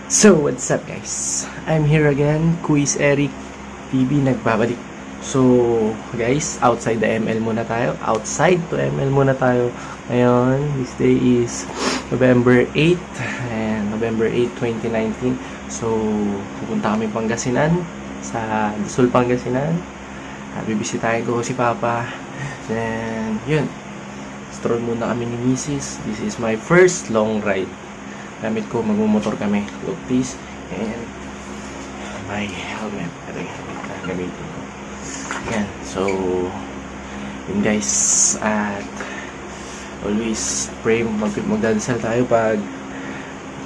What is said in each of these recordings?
So, what's up guys? I'm here again, Quiz Eric TV nagbabalik. So, guys, outside the ML muna tayo. Outside to ML muna tayo. Ngayon, this day is November 8 and November 8, 2019. So, pupunta kami Pangasinan sa Sul, Pangasinan. Bibisitahin ko si Papa. Then, yun. Stroll muna kami ni Mrs. This is my first long ride. Gamit ko, magmumotor kami. Look this. And my helmet. Ito yung helmet na gamitin ko. Yan. So, yun guys. At always pray, magdadasal tayo pag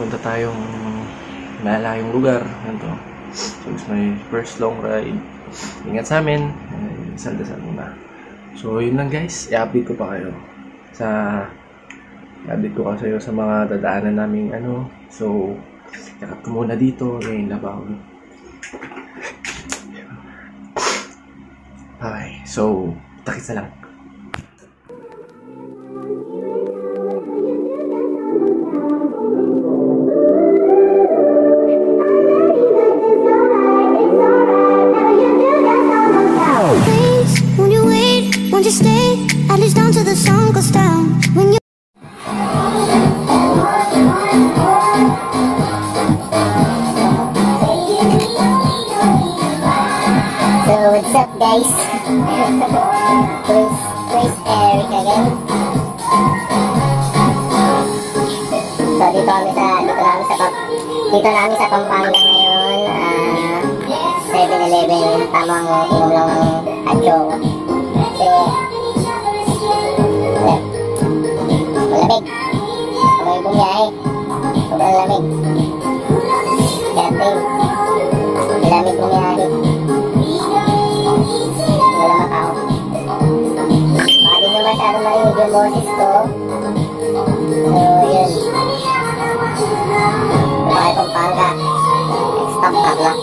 punta tayong malayong lugar. Ganito. So, it's my first long ride. Ingat sa amin. Dasal-dasal muna. So, yun lang guys. I-update ko pa kayo update ko kasi sa mga dadaanan naming ano. So, yakat ko muna dito. Ngayon labaw. Okay. So, takit na lang. Please, won't you wait? Won't you stay? At least down to the sun goes down. When you what's up guys? Quiz Eric again. So dito namin sa Pampanga ngayon. 7-Eleven, tamang inom lang ng atyo. Kasi malamig. May bumiyahe. Sobrang lamig. Dating malamig bumiyahe. Wala matao. Baka din naman masyadong marinig yung boses ko. So yun. Baka Pampanga. Stop lock na.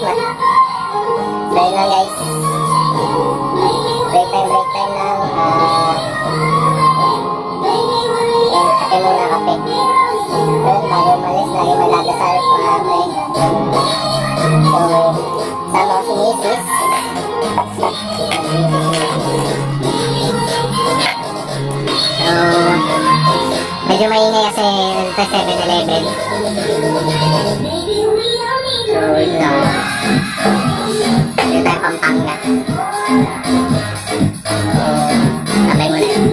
So yun lang guys. Break time lang. Kape muna kape. Yun, bago umalis lagi magdadasal mga pre. So sama ko si Mrs. So medyo maingay kasi sa 7-Eleven. So yun lang. Dito tayo Pampanga. So sabay mo na yun.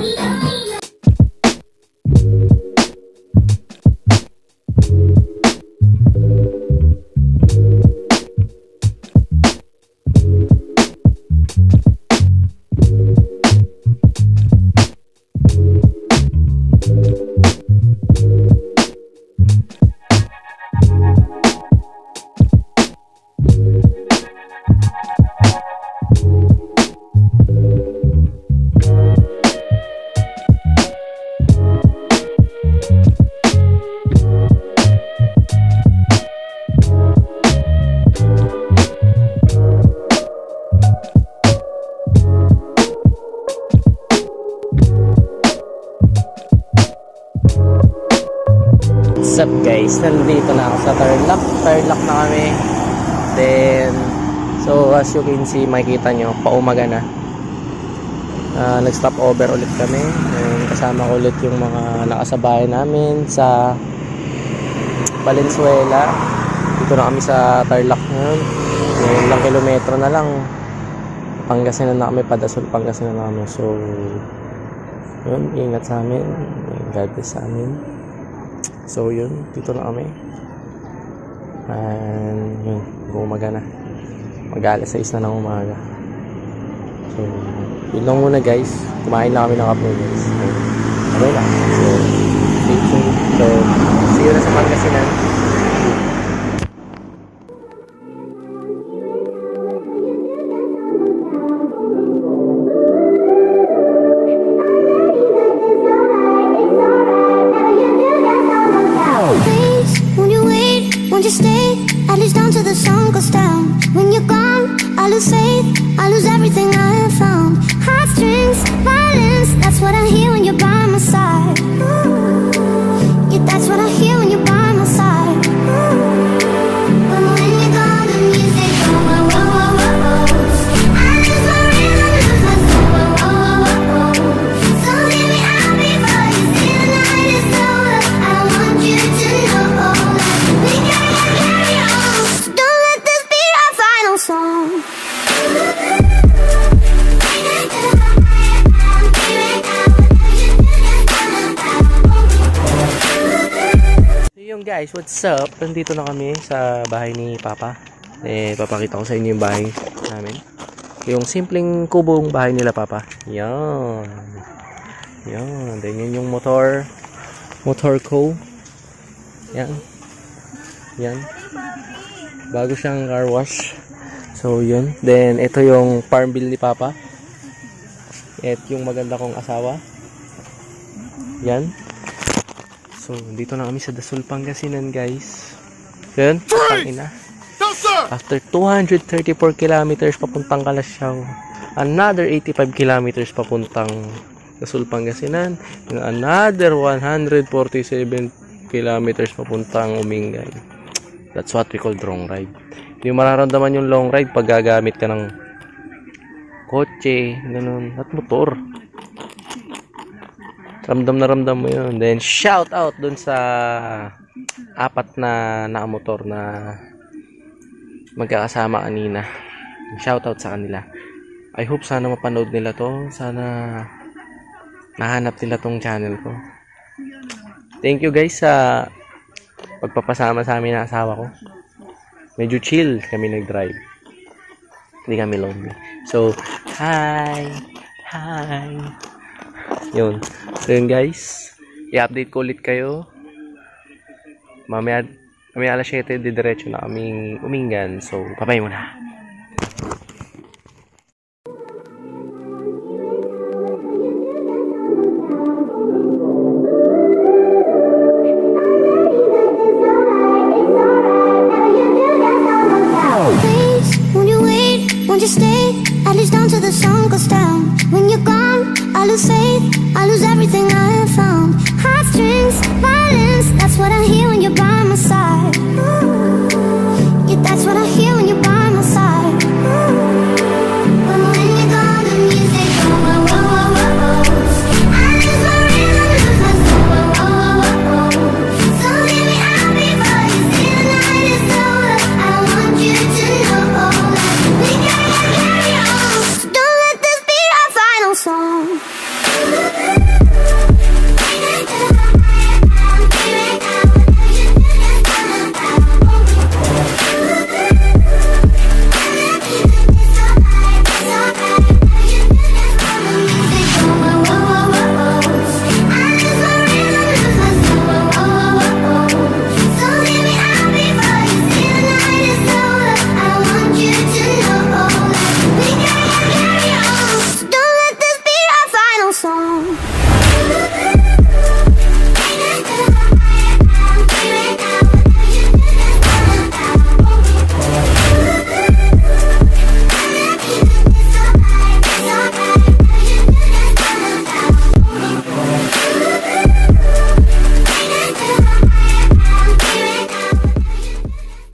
What's up guys? Nandito na ako sa Tarlac na kami. Then, so as you can see, makikita nyo, paumaga na. Nag-stop over ulit kami. And kasama ko ulit yung mga nakasabay namin sa Valenzuela. Dito na kami sa Tarlac ngayon. Ngayon lang kilometro na lang. Pangasinan na kami, Padasol Pangasinan na kami. So, yun, ingat sa amin. God bless sa amin. So yun, dito na kami. And yun, umaga na. Mag-alas 6 na ng umaga. So, yun lang muna guys. Kumain lang kami ng kape guys. Okay lang. So, stay tuned. So, see you na sa Pangasinan. won't you stay? At least down till the sun goes down. When you're gone, I lose faith, I lose everything I have found. Heartstrings, violence, that's what I hear when you're by my side. Yeah, that's what I hear when you're by my side. Guys, what's up? Nandito na kami sa bahay ni Papa. Papakita ko sa inyo yung bahay namin. Yung simpleng kubong bahay nila Papa. Yan. Yan. Then yun yung motor ko. Yan. Yan. Bago siyang car wash. So yun. Then ito yung farm bill ni Papa. At yung maganda kong asawa. Yan. So, dito na kami sa Dasol, Pangasinan, guys. Yan. Ina. After 234 kilometers papuntang Kalasyaw. Another 85 kilometers papuntang Dasol, Pangasinan. And another 147 kilometers papuntang Umingan. That's what we call long ride. Hindi mo mararamdaman yung long ride pag gagamit ka ng kotse, ganun, at motor. Ramdam na ramdam mo yun. Then, shout out dun sa 4 na nakamotor na magkakasama kanina. Shout out sa kanila. I hope sana mapanood nila to. Sana nahanap nila tong channel ko. Thank you guys sa pagpapasama sa amin ng asawa ko. Medyo chill kami nag-drive. Hindi kami lonely. So, hi! Hi! Yun. So yun guys, i-update ko ulit kayo. Mamaya alas 7, didiretso na kaming Umingan. So, bye-bye muna.